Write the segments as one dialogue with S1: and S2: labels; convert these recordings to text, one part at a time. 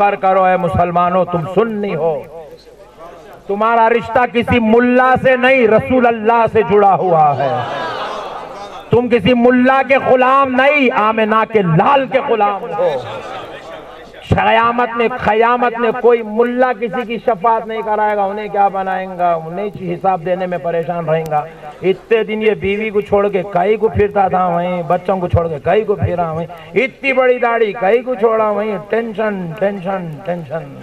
S1: فخر کرو اے مسلمانوں، تم سنی ہو، تمہارا رشتہ کسی ملا سے نہیں رسول اللہ سے جڑا ہوا ہے، تم کسی ملا کے غلام نہیں، آمنہ کے لال کے غلام ہو۔ قیامت میں کوئی ملا کسی کی شفاعت نہیں کرائے گا، انہیں کیا بنائیں گا، انہیں حساب دینے میں پریشان رہیں گا۔ اتنے دن یہ بیوی کو چھوڑ کے کئی کو پھرتا تھا وہیں، بچوں کو چھوڑ کے کئی کو پھرا وہیں، اتنی بڑی داڑھی کئی کو چھوڑا وہیں، ٹینشن ٹینشن ٹینشن،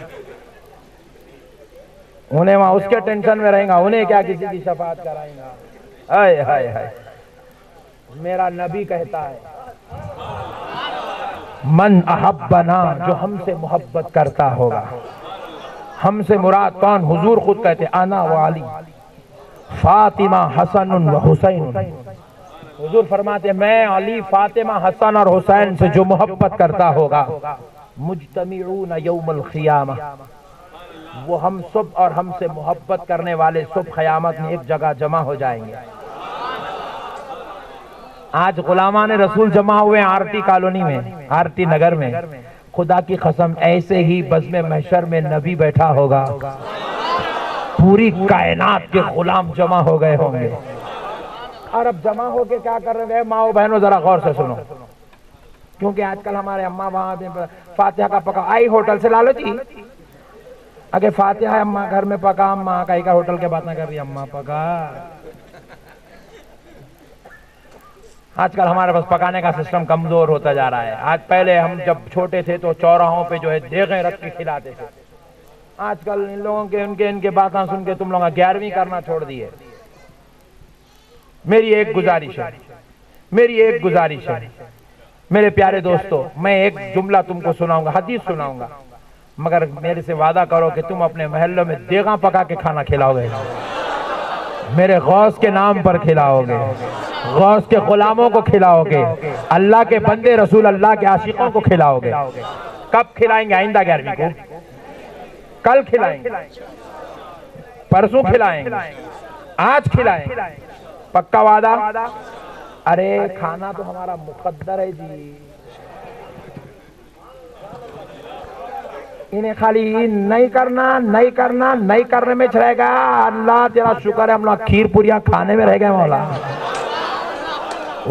S1: انہیں وہاں اس کے ٹینشن میں رہیں گا، انہیں کیا کسی کی شفاعت کرائیں گا۔ ہائے ہائے ہائے، میرا نبی کہتا ہے من احبنا، جو ہم سے محبت کرتا ہوگا، ہم سے مراد کون؟ حضور خود کہتے انا و علی فاطمہ حسن و حسین، حضور فرماتے میں علی فاطمہ حسن اور حسین سے جو محبت کرتا ہوگا، مجتمعون یوم القیامہ، وہ ہم سب اور ہم سے محبت کرنے والے سب قیامت میں ایک جگہ جمع ہو جائیں گے۔ آج غلامان رسول جمع ہوئے آرٹی کالونی میں، آرٹی نگر میں، خدا کی قسم ایسے ہی بزم محشر میں نبی بیٹھا ہوگا، پوری کائنات کے غلام جمع ہو گئے ہوں گے۔ اور اب جمع ہو کے کیا کر رہے ہیں ماؤں بہنوں، ذرا غور سے سنو، کیونکہ آج کل ہمارے اماں وہاں فاتحہ کا پکا آئی ہوٹل سے لالو جی، اگر فاتحہ اماں گھر میں پکا، اماں کئی کا ہوٹل کے بات نہ کر رہی، اماں پکا۔ آج کل ہمارے پاس پکانے کا سسٹم کمزور ہوتا جا رہا ہے۔ آج پہلے ہم جب چھوٹے تھے تو چوراہوں پہ جو ہے دیگیں رکھ کے کھلاتے تھے، آج کل ان لوگوں کے ان کے باتیں سن کے تم لوگوں 11ویں کرنا چھوڑ دیے۔ میری ایک گزارش ہے میرے پیارے دوستو، میں ایک جملہ تم کو سناؤں گا، حدیث سناؤں گا، مگر میرے سے وعدہ کرو کہ تم اپنے محلوں میں دیگاں پکا کے کھانا کھلاؤ گے، میرے غوث کے نام پر کھلاؤ گے، غوث کے غلاموں کو کھلاؤ گے، اللہ کے بندے رسول اللہ کے عاشقوں کو کھلاؤ گے۔ کب کھلائیں گے؟ آئندہ 11ویں کو، کل کھلائیں گے، پرسوں کھلائیں گے، آج کھلائیں گے، پکا وعدہ؟ ارے کھانا تو ہمارا مقدر ہے جی، انہیں خالی نہیں کرنے میں رہے گا۔ اللہ تیرا شکر ہے ہم لوگ کھیر پوریاں کھانے میں رہ گئے مولا،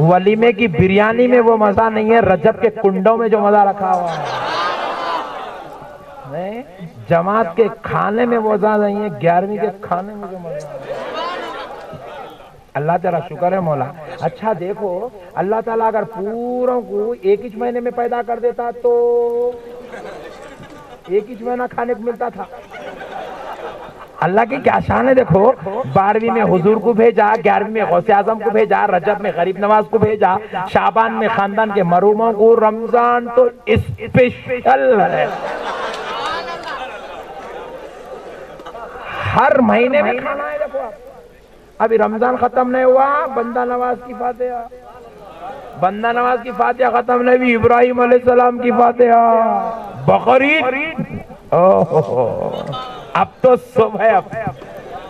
S1: ولیمے کی بریانی میں وہ مزہ نہیں ہے، رجب کے کنڈوں میں جو مزہ رکھا ہوا ہے، جماعت کے کھانے میں وہ مزہ نہیں ہے، 11ویں کے کھانے میں جو مزہ ہے۔ اللہ تیرا شکر ہے مولا۔ اچھا دیکھو، اللہ تعالیٰ اگر پوروں کو ایک ہی مہینے میں پیدا کر دیتا تو ایک ہی مہینہ کھانے کو ملتا تھا۔ اللہ کی کیا شان ہے، دیکھو 12ویں میں حضور کو بھیجا، 11ویں میں غوث اعظم کو بھیجا، رجب میں غریب نواز کو بھیجا، شعبان میں خاندان کے محروموں کو، رمضان تو اسپیشل ہے، ہر مہینے میں کھانا ہے۔ دیکھو ابھی رمضان ختم نہیں ہوا، بندہ نواز کی فاتحہ ختم نہیں ہوئی، ابراہیم علیہ السلام کی فاتحہ، بقرعید، اب تو صبح ہے، اب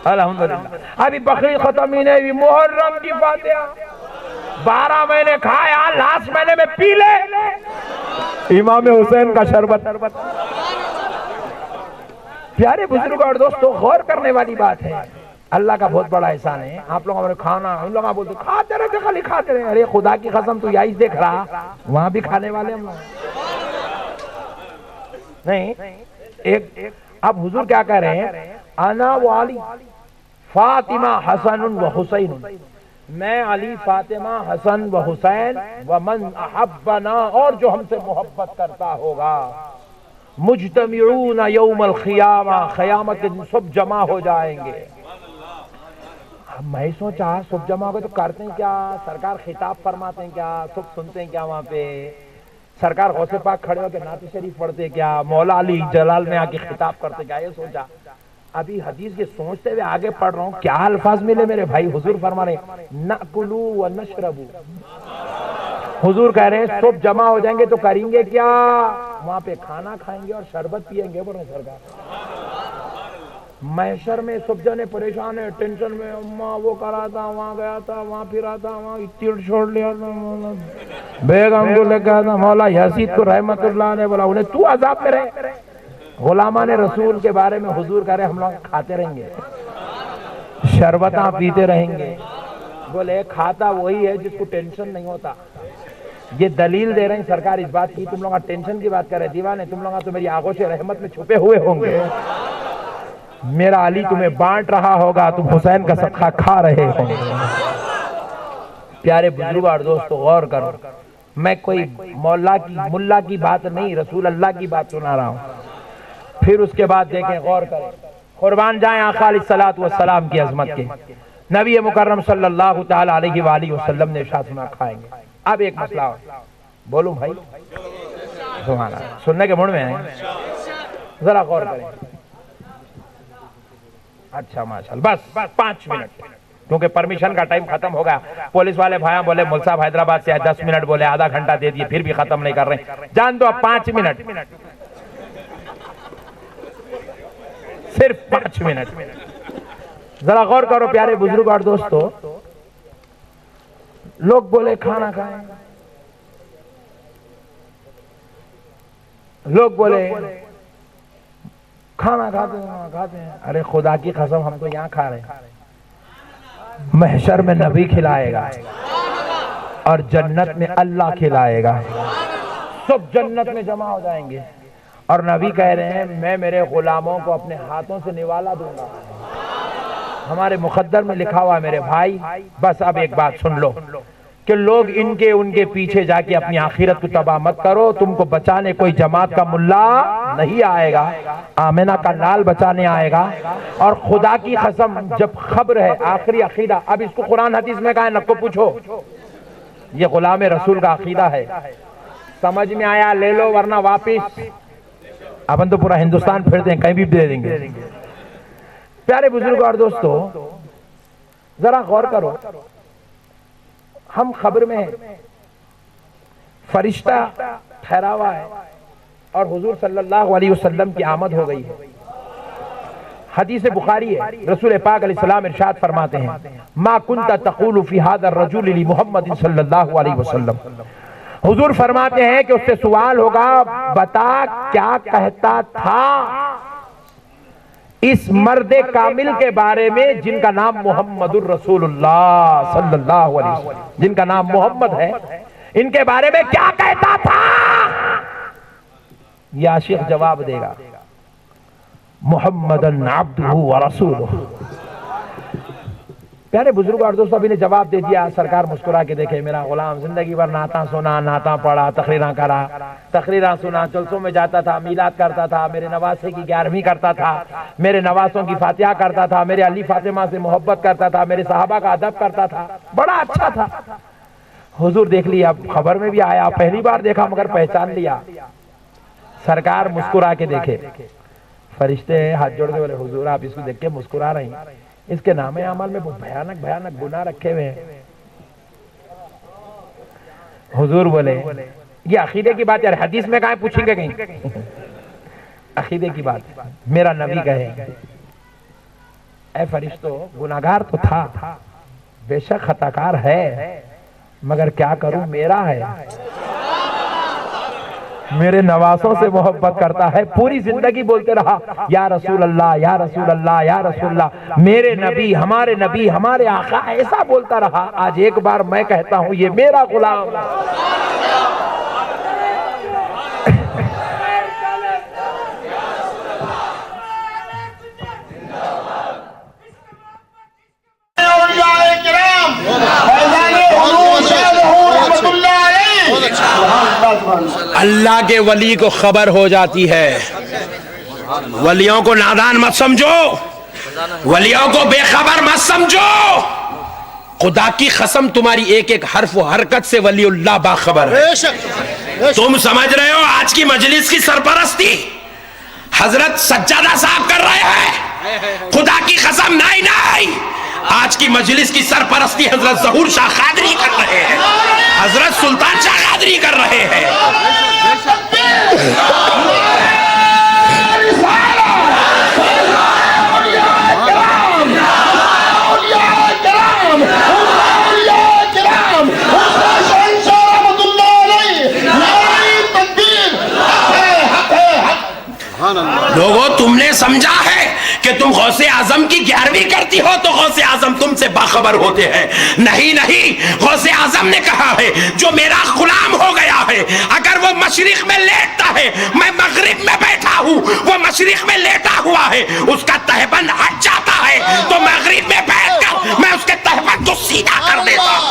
S1: الحمدللہ ابھی بقرعید ختم ہی نہیں ہوئی، محرم کی فاتحہ، 12 مہینے کھایا، لاسٹ مہینے میں پی لے امام حسین کا شربت۔ پیارے بزرگ اور دوستو، غور کرنے والی بات ہے، اللہ کا بہت بڑا احسان ہے۔ آپ لوگوں نے کھانا، ان لوگوں بولتے کھاتے رہتے، خالی کھاتے رہے، ارے خدا کی قسم تو یہی دیکھ رہا، وہاں بھی کھانے والے ہم لوگ نہیں۔ اب حضور کیا کہہ رہے ہیں؟ انا و علی فاطمہ حسن و حسین، میں علی، فاطمہ، حسن و حسین، ومن احبنا، اور جو ہم سے محبت کرتا ہوگا، مجتمعون یوم القیامہ، قیامت کے دن سب جمع ہو جائیں گے۔ میں سوچا سب جمع ہو گئے تو کرتے ہیں کیا؟ سرکار خطاب فرماتے ہیں کیا؟ سب سنتے ہیں کیا؟ وہاں پہ سرکار غوث پاک کھڑے ہو کے نعت شریف پڑھتے کیا؟ مولا علی جلال میں آ کے خطاب کرتے کیا؟ یہ سوچا، ابھی حدیث کے سوچتے ہوئے آگے پڑھ رہا ہوں، کیا الفاظ ملے میرے بھائی؟ حضور فرما رہے ہیں نأکلو و نشربو، حضور کہہ رہے ہیں سب جمع ہو جائیں گے تو کریں گے کیا؟ وہاں پہ کھانا کھائیں گے اور شربت پیئیں گے۔ بڑھیں سرکار محشر میں سب جنے پریشان ہے، ٹینشن میں، اماں وہ کرا تھا، وہاں گیا تھا، وہاں پھرا تھا، وہاں اتیڑ چھوڑ لیا تھا، مولا بیگم کو لے گیا تھا، مولا یزید کو رحمت اللہ نے بولا انہیں تو عذاب میں رہے، غلامان رسول کے بارے میں حضور کہہ رہے ہم لوگ کھاتے رہیں گے، شربتاں پیتے رہیں گے. بولے کھاتا وہی ہے جس کو ٹینشن نہیں ہوتا. یہ دلیل دے رہے ہیں سرکار اس بات کی. تم لوگ ٹینشن کی بات کر رہے دیوانے، تم لوگ تو میری آغوش رحمت میں چھپے ہوئے ہوں گے. میرا علی تمہیں بانٹ رہا ہوگا، تم حسین کا صدقہ کھا رہے ہوں گے. پیارے بزرگوں اور دوستو غور کرو، میں کوئی ملا کی بات نہیں، رسول اللہ کی بات سنا رہا ہوں. پھر اس کے بعد دیکھیں، غور کریں. قربان جائیں آقا علیہ السلام کی عظمت کے. نبی مکرم صلی اللہ تعالی علیہ وآلہ وسلم نے ارشاد فرمایا کھائیں گے. اب ایک مسئلہ ہو، بولوں بھائی سبحان اللہ، سننے کے موڈ میں ہیں، ذرا غور کریں. اچھا ماشاءاللہ، بس 5 منٹ، کیونکہ پرمیشن کا ٹائم ختم ہو گیا. پولیس والے بھائیاں بولے مول صاحب حیدرآباد سے 10 منٹ بولے، آدھا گھنٹہ دے دیے، پھر بھی ختم نہیں کر رہے. جان دو اب 5 منٹ، صرف 5 منٹ. ذرا غور کرو پیارے بزرگ اور دوستو. لوگ بولے کھانا کھائیں، لوگ بولے کھانا کھاتے ہیں. ارے خدا کی قسم ہم تو یہاں کھا رہے ہیں. محشر میں نبی کھلائے گا اور جنت میں اللہ کھلائے گا. سب جنت میں جمع ہو جائیں گے اور نبی کہہ رہے ہیں میں میرے غلاموں کو اپنے ہاتھوں سے نوالا دوں گا. ہمارے مقدر میں لکھا ہوا ہے میرے بھائی. بس اب ایک بات سن لو کہ لوگ ان کے پیچھے جا کے اپنی آخرت کو تباہ مت کرو. تم کو بچانے کوئی جماعت کا ملا نہیں آئے گا، آمنہ کا لال بچانے آئے گا. اور خدا کی قسم جب خبر ہے آخری عقیدہ، اب اس کو قرآن حدیث میں کہا ہے، نہ کو پوچھو، یہ غلام رسول کا عقیدہ ہے. سمجھ میں آیا لے لو ورنہ واپس. اپن تو پورا ہندوستان پھرتے ہیں، کہیں بھی دے دیں گے. پیارے بزرگ اور دوستو ذرا غور کرو. ہم خبر میں ہیں فرشتہ ٹھہرا ہوا ہے اور حضور صلی اللہ علیہ وسلم کی آمد ہو گئی ہے. حدیث بخاری ہے، رسول پاک علیہ السلام ارشاد فرماتے ہیں ما کنت تقول فی هذا الرجل لمحمد صلی اللہ علیہ وسلم. حضور فرماتے ہیں کہ اس سے سوال ہوگا بتا کیا کہتا تھا اس مرد کامل کے بارے میں جن کا نام محمد الرسول اللہ صلی اللہ علیہ وسلم، جن کا نام محمد ہے، ان کے بارے میں کیا کہتا تھا. یہ عاشق جواب دے گا محمدن عبدہ ورسولہ. پیارے بزرگ اور دوستو ابھی نے جواب دے دیا. سرکار مسکرا کے دیکھے میرا غلام زندگی بھر نعتاں سنا، نعتاں پڑھا، تقریراں کرا، تقریراں سنا، جلسوں میں جاتا تھا، میلاد کرتا تھا، میرے نواسے کی 11ویں کرتا تھا، میرے نواسوں کی فاتحہ کرتا تھا، میرے علی فاطمہ سے محبت کرتا تھا، میرے صحابہ کا ادب کرتا تھا، بڑا اچھا تھا. حضور دیکھ لیا، خبر میں بھی آیا، پہلی بار دیکھا مگر پہچان لیا. سرکار مسکرا کے دیکھے. فرشتے ہاتھ جوڑ کے بولے حضور آپ اس کو دیکھ کے مسکرا رہے ہیں، اس کے نام عمل میں بہت بھیانک گناہ رکھے ہوئے ہیں. حضور بولے یہ عقیدے کی بات ہے، حدیث میں کہاں پوچھیں گے کہیں؟ عقیدے کی بات. میرا نبی کہے اے فرشتو گناہگار تو تھا، بے شک خطاکار ہے، مگر کیا کروں میرا ہے، میرے نواسوں سے محبت کرتا ہے. پوری زندگی بولتے رہا یا رسول اللہ یا رسول اللہ یا رسول اللہ، میرے نبی ہمارے آقا، ایسا بولتا رہا. آج ایک بار میں کہتا ہوں یہ میرا غلام. اللہ کے ولی کو خبر ہو جاتی ہے. ولیوں کو نادان مت سمجھو، ولیوں کو بے خبر مت سمجھو. خدا کی قسم تمہاری ایک ایک حرف و حرکت سے ولی اللہ باخبر ہے. تم سمجھ رہے ہو آج کی مجلس کی سرپرستی حضرت سجادہ صاحب کر رہے ہیں. خدا کی قسم نہیں، آج کی مجلس کی سرپرستی حضرت ظہور شاہ قادری کر رہے ہیں، حضرت سلطان شاہ قادری کر رہے ہیں.
S2: لوگوں تم نے سمجھا ہے کہ تم غوث اعظم کی 11ویں کرتی ہو تو غوث اعظم تم سے باخبر ہوتے ہیں. نہیں نہیں، غوث اعظم نے کہا ہے جو میرا غلام ہو گیا ہے اگر وہ مشرق میں لیٹتا ہے، میں مغرب میں بیٹھا ہوں، وہ مشرق میں لیٹا ہوا ہے، اس کا تہبند ہٹ جاتا ہے تو مغرب میں بیٹھ کر میں اس کے تہبند کو سیدھا کر دیتا ہوں.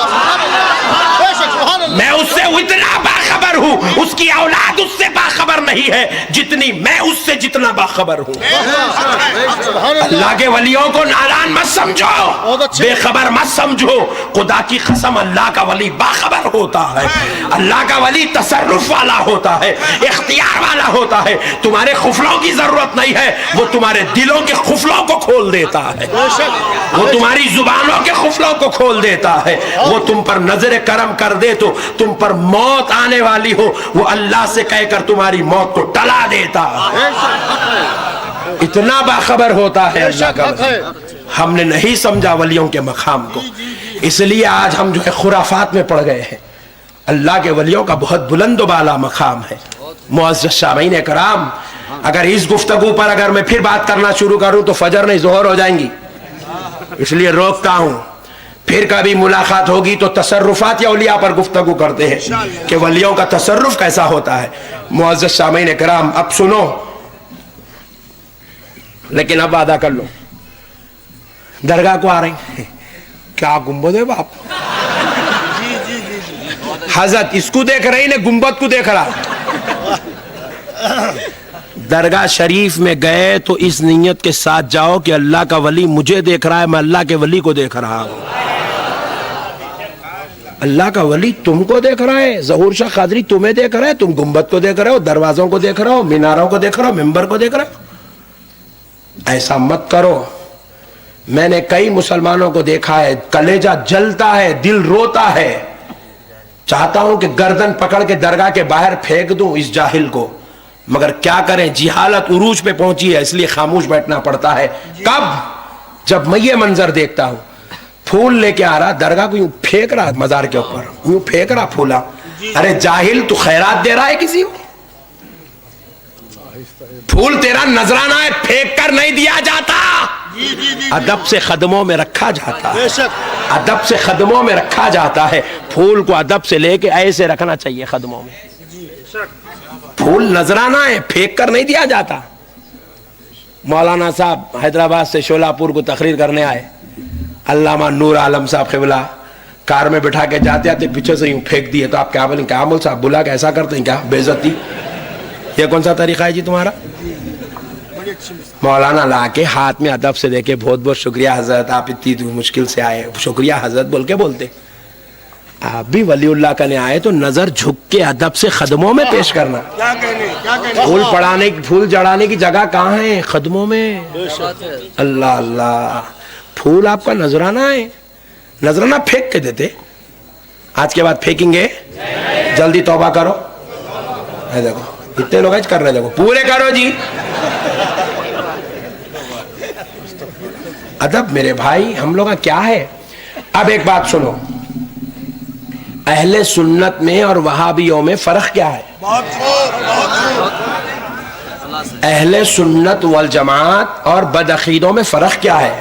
S2: میں اس سے اتنا باخبر ہوں، اس کی اولاد اس سے باخبر نہیں ہے جتنی میں اس سے جتنا باخبر ہوں. اللہ کے ولیوں کو نادان مت سمجھو، بے خبر مت سمجھو. خدا کی قسم اللہ کا ولی باخبر ہوتا ہے، اللہ کا ولی تصرف والا ہوتا ہے، اختیار والا ہوتا ہے. تمہارے خفلوں کی ضرورت نہیں ہے، وہ تمہارے دلوں کے خفلوں کو کھول دیتا ہے، وہ تمہاری زبانوں کے خفلوں کو کھول دیتا ہے. وہ تم پر نظر کرم کر دے تو تم پر موت آنے والی ہو وہ اللہ سے کہہ کر تمہاری موت کو ٹلا دیتا ہے. اتنا باخبر ہوتا ہے اللہ کا ولی. ہم نے نہیں سمجھا ولیوں کے مقام کو، اس لیے آج ہم جو ہے خرافات میں پڑ گئے ہیں. اللہ کے ولیوں کا بہت بلند و بالا مقام ہے. معزز سامعین کرام، اگر اس گفتگو پر اگر میں پھر بات کرنا شروع کروں تو فجر نہیں ظہر ہو جائیں گی، اس لیے روکتا ہوں. پھر کبھی ملاقات ہوگی تو تصرفات یا اولیاء پر گفتگو کرتے ہیں کہ ولیوں کا تصرف کیسا ہوتا ہے. معزز سامعین کرام، اب سنو، لیکن اب وعدہ کر لو. درگاہ کو آ رہے ہیں، کیا گنبد ہے باپ؟ حضرت اس کو دیکھ رہی نے، گنبد کو دیکھ رہا. درگاہ شریف میں گئے تو اس نیت کے ساتھ جاؤ کہ اللہ کا ولی مجھے دیکھ رہا ہے، میں اللہ کے ولی کو دیکھ رہا ہوں. اللہ کا ولی تم کو دیکھ رہا ہے، ظہور شاہ قادری تمہیں دیکھ رہا ہے، تم گنبد کو دیکھ رہے ہو، دروازوں کو دیکھ رہے ہو، میناروں کو دیکھ رہے ہو، ممبر کو دیکھ رہے ہو. ایسا مت کرو. میں نے کئی مسلمانوں کو دیکھا ہے، کلیجہ جلتا ہے، دل روتا ہے. چاہتا ہوں کہ گردن پکڑ کے درگاہ کے باہر پھینک دوں اس جاہل کو، مگر کیا کریں، جہالت عروج پہ پہنچی ہے، اس لیے خاموش بیٹھنا پڑتا ہے. کب؟ جب میں یہ منظر دیکھتا ہوں، پھول لے کے آ رہا درگاہ کو، یوں پھینک رہا مزار کے اوپر، یوں پھینک رہا پھولا. ارے جاہل، تو خیرات دے رہا ہے کسی کو؟ پھول تیرا نذرانہ ہے، پھینک کر نہیں دیا جاتا، ادب سے قدموں میں رکھا جاتا ہے. ادب سے قدموں میں رکھا جاتا ہے. پھول کو ادب سے لے کے ایسے رکھنا چاہیے قدموں میں. پھول نذرانہ ہے، پھینک کر نہیں دیا جاتا. مولانا صاحب حیدرآباد سے شولاپور کو تقریر کرنے آئے. علامہ نور عالم صاحب قبلہ کار میں بٹھا کے جاتے آتے پیچھے سے یوں پھینک دیے. تو آپ کیا بولیں، کیا مول صاحب بلا کے ایسا کرتے ہیں کیا؟ بے عزتی. یہ کون سا طریقہ ہے جی تمہارا؟ مولانا لا کے ہاتھ میں ادب سے دیکھے، بہت بہت شکریہ حضرت، آپ اتنی مشکل سے آئے، شکریہ حضرت بول کے بولتے. آپ بھی ولی اللہ کنے آئے تو نظر جھک کے ادب سے قدموں میں پیش کرنا. پھول پڑانے، پھول جڑانے کی جگہ کہاں ہے؟ قدموں میں. اللہ اللہ، پھول آپ کا نذرانہ ہے، نذرانہ پھینک کے دیتے. آج کے بعد پھینکیں گے؟ جلدی توبہ کرو. دیکھو اتنے لوگ کر رہے، دیکھو پورے کرو جی. ادب میرے بھائی، ہم لوگوں کا کیا ہے. اب ایک بات سنو، اہل سنت میں اور وہابیوں میں فرق کیا ہے؟ اہل سنت والجماعت اور بدعقیدوں میں فرق کیا ہے؟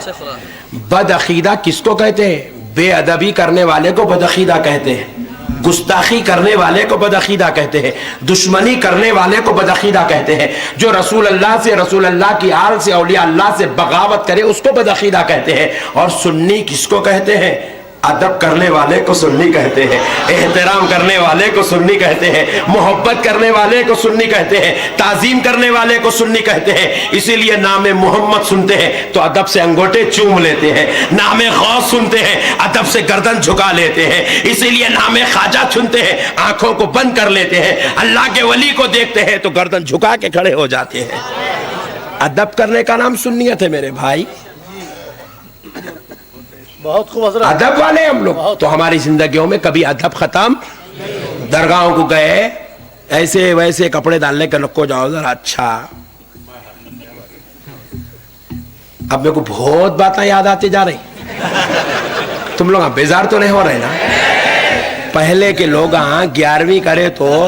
S2: بدعقیدہ کس کو کہتے ہیں؟ بے ادبی کرنے والے کو بدعقیدہ کہتے ہیں، گستاخی کرنے والے کو بدعقیدہ کہتے ہیں، دشمنی کرنے والے کو بدعقیدہ کہتے ہیں. جو رسول اللہ سے، رسول اللہ کی آل سے، اولیاء اللہ سے بغاوت کرے اس کو بدعقیدہ کہتے ہیں. اور سنی کس کو کہتے ہیں؟ ادب کرنے والے کو سنی کہتے ہیں، احترام کرنے والے کو سنی کہتے ہیں، محبت کرنے والے کو سنی کہتے ہیں، تعظیم کرنے والے کو سنی کہتے ہیں. اسی لیے نام محمد سنتے ہیں تو ادب سے انگوٹے چوم لیتے ہیں، نام غوث سنتے ہیں ادب سے گردن جھکا لیتے ہیں، اسی لیے نام خواجہ سنتے ہیں آنکھوں کو بند کر لیتے ہیں، اللہ کے ولی کو دیکھتے ہیں تو گردن جھکا کے کھڑے ہو جاتے ہیں. ادب کرنے کا نام سنیت ہے میرے بھائی.
S3: بہت خوب حضرت،
S2: ادب والے ہم لوگ. تو ہماری زندگیوں میں کبھی ادب ختم. درگاہوں کو گئے ایسے ویسے کپڑے ڈالنے کے رکھو جاؤ ذرا. اچھا اب میرے کو بہت باتیں یاد آتی جا رہی. تم لوگ بیزار تو نہیں ہو رہے نا؟ پہلے کے لوگ 11ویں کرے تو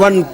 S2: 1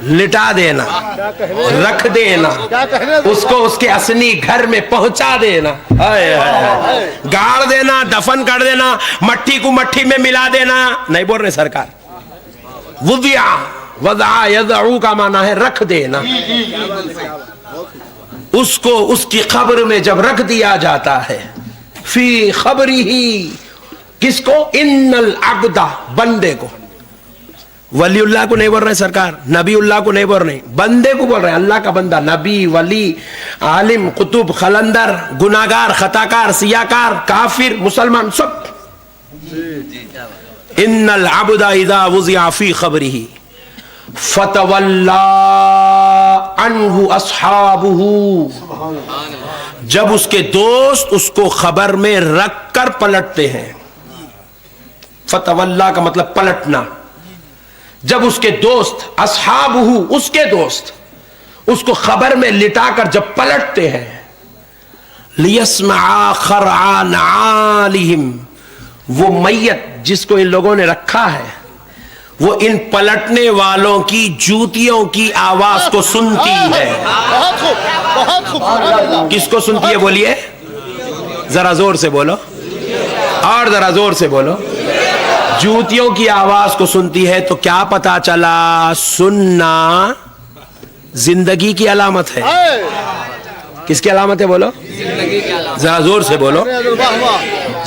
S2: لٹا دینا، رکھ دینا، اس کو اس کے اصلی گھر میں پہنچا دینا، گاڑ دینا، دفن کر دینا، مٹی کو مٹی میں ملا دینا، نہیں بول رہے سرکار. وضع یضعو کا معنی ہے رکھ دینا. اس کو اس کی قبر میں جب رکھ دیا جاتا ہے، فی خبری، کس کو؟ ان العبد، بندے کو. ولی اللہ کو نہیں بول رہے سرکار، نبی اللہ کو نہیں بول رہے، بندے کو بول رہے ہیں. اللہ کا بندہ، نبی، ولی، عالم، قطب، خلندر، گناہگار، خطاکار، سیاکار، کافر، مسلمان، سب. ان العبد اذا وضع فی خبره فتولی عنہ اصحابہ، جب اس کے دوست اس کو خبر میں رکھ کر پلٹتے ہیں. فتولی کا مطلب پلٹنا. جب اس کے دوست، اصحابہ، اس کے دوست اس کو خبر میں لٹا کر جب پلٹتے ہیں، لیسمع خرع نعالہم، وہ میت جس کو ان لوگوں نے رکھا ہے وہ ان پلٹنے والوں کی جوتیوں کی آواز کو سنتی ہے.
S3: بہت خوب، بہت خوب.
S2: کس کو سنتی ہے بولیے؟ ذرا زور سے بولو، اور ذرا زور سے بولو. جوتیوں کی آواز کو سنتی ہے. تو کیا پتا چلا؟ سننا زندگی کی علامت ہے. کس کی علامت ہے بولو؟ ذرا زور سے بولو.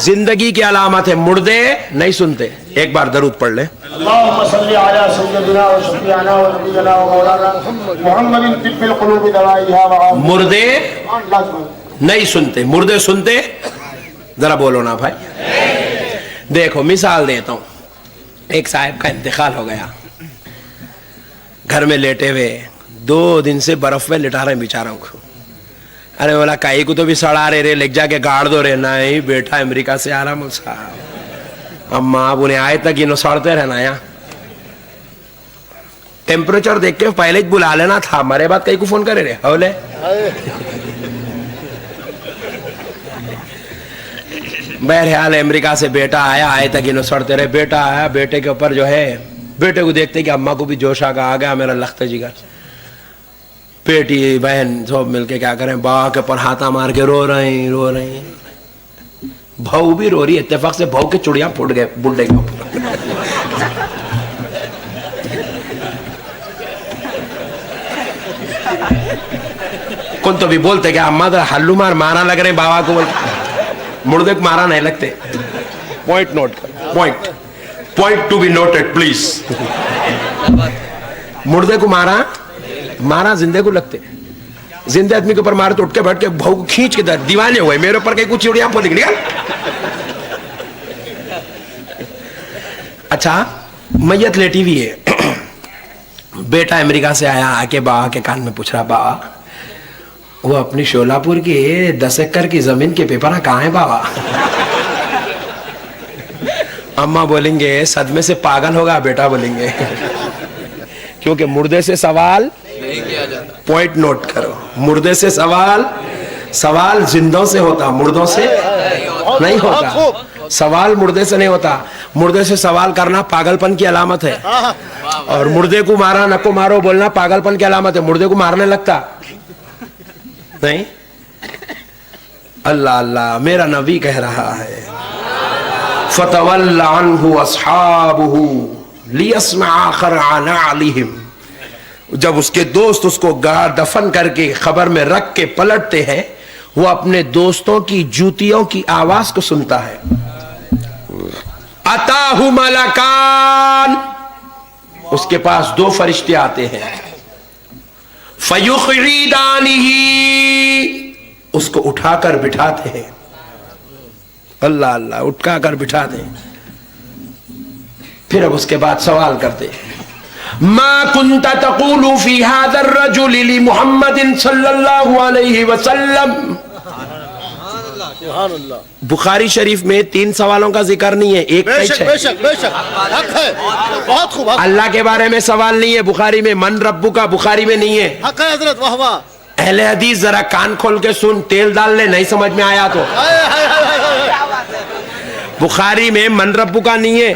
S2: زندگی کی علامت ہے. مردے نہیں سنتے. ایک بار درود پڑھ لیں.
S3: اللهم صل على سيدنا وشفيعنا ونبينا ومولانا محمد طب القلوب دوائها وعافيتها.
S2: مردے نہیں سنتے. مردے سنتے؟ ذرا بولو نا بھائی. دیکھو مثال دیتا ہوں. ایک صاحب کا انتقال ہو گیا، گھر میں لیٹے ہوئے 2 دن سے برف میں لٹا رہے ہیں بیچاروں کو. ارے بولا کائی کو تو بھی سڑا رہے لے جا کے گاڑ دو رہے. نہیں بیٹا امریکہ سے آ رہا مجھ صاحب. اما اب انہیں آئے تک انہوں سڑتے رہنا. یا ٹیمپریچر دیکھ کے پہلے ہی بلا لینا تھا. ہمارے بعد کئی کو فون کرے رہے ہولے. بہرحال امریکہ سے بیٹا آیا، آئے تک انہوں سڑتے رہے. بیٹا آیا، بیٹے کے اوپر جو ہے، بیٹے کو دیکھتے کہ اماں کو بھی جوش آ گیا میرا لخت جگر. بیٹی بہن سب مل کے کیا کریں، باں کے اوپر ہاتھا مار کے رو رہے ہیں. بہو بھی رو رہی ہے. اتفاق سے بہو کے چڑیاں پھوٹ گئے بڈھے کے اوپر. کون تو بھی بولتے کہ اماں تو ہلو مارا لگ رہے ہیں بابا کو. مردے کو مارا نہیں لگتے. پوائنٹ نوٹ کر، point to be noted please. مردے کو مارا زندے کو لگتے. زندے آدمی کے اوپر مارے تو اٹھ کے بیٹھ کے بہو کو کھینچ کے در دیوانے ہوئے. میرے اوپر کہیں کچھ چڑیاں پھوٹ گیا. اچھا میت لیٹی ہوئی ہے. بیٹا امریکہ سے آیا، آ کے بابا کے کان میں پوچھ رہا، بابا وہ اپنی شولہ پور کی 10 ایکڑ کی زمین کے پیپر کہاں ہیں بابا؟ اماں بولیں گے صدمے سے پاگل ہوگا بیٹا بولیں گے. کیونکہ مردے سے سوال نہیں کیا جاتا. پوائنٹ نوٹ کرو. مردے سے سوال زندوں سے ہوتا، مردوں سے نہیں ہوتا. سوال مردے سے نہیں ہوتا. مردے سے سوال کرنا پاگل پن کی علامت ہے. اور مردے کو مارا نہ کو مارو بولنا پاگل پن کی علامت ہے. مردے کو مارنے لگتا نہیں. اللہ اللہ، میرا نبی کہہ رہا ہے فَتَوَلَّ عَنْهُ أَصْحَابُهُ لِيَسْمَعَ خَرْعَ نَعْلِهِمْ. جب اس کے دوست اس کو دفن کر کے خبر میں رکھ کے پلٹتے ہیں، وہ اپنے دوستوں کی جوتیوں کی آواز کو سنتا ہے. أَتَاهُ مَلَكَانِ، اس کے پاس 2 فرشتے آتے ہیں. فَيُخْرِدَانِهِ، اس کو اٹھا کر بٹھاتے ہیں. اللہ اللہ، اٹھا کر بٹھاتے ہیں. پھر اب اس کے بعد سوال کرتے ہیں، ما كنت تقول في هذا الرجل لمحمد صلی اللہ علیہ وسلم. بخاری شریف میں 3 سوالوں کا ذکر نہیں ہے، ایک
S3: بے شک حق ہے. بہت خوب.
S2: اللہ کے بارے میں سوال نہیں ہے بخاری میں. من ربو کا بخاری میں نہیں ہے.
S3: حق ہے حضرت. واہ واہ.
S2: اہل حدیث ذرا کان کھول کے سن، تیل ڈال لے، نہیں سمجھ میں آیا تو. بخاری میں من ربو کا نہیں ہے.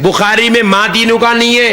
S2: بخاری میں ماں دینو کا نہیں ہے.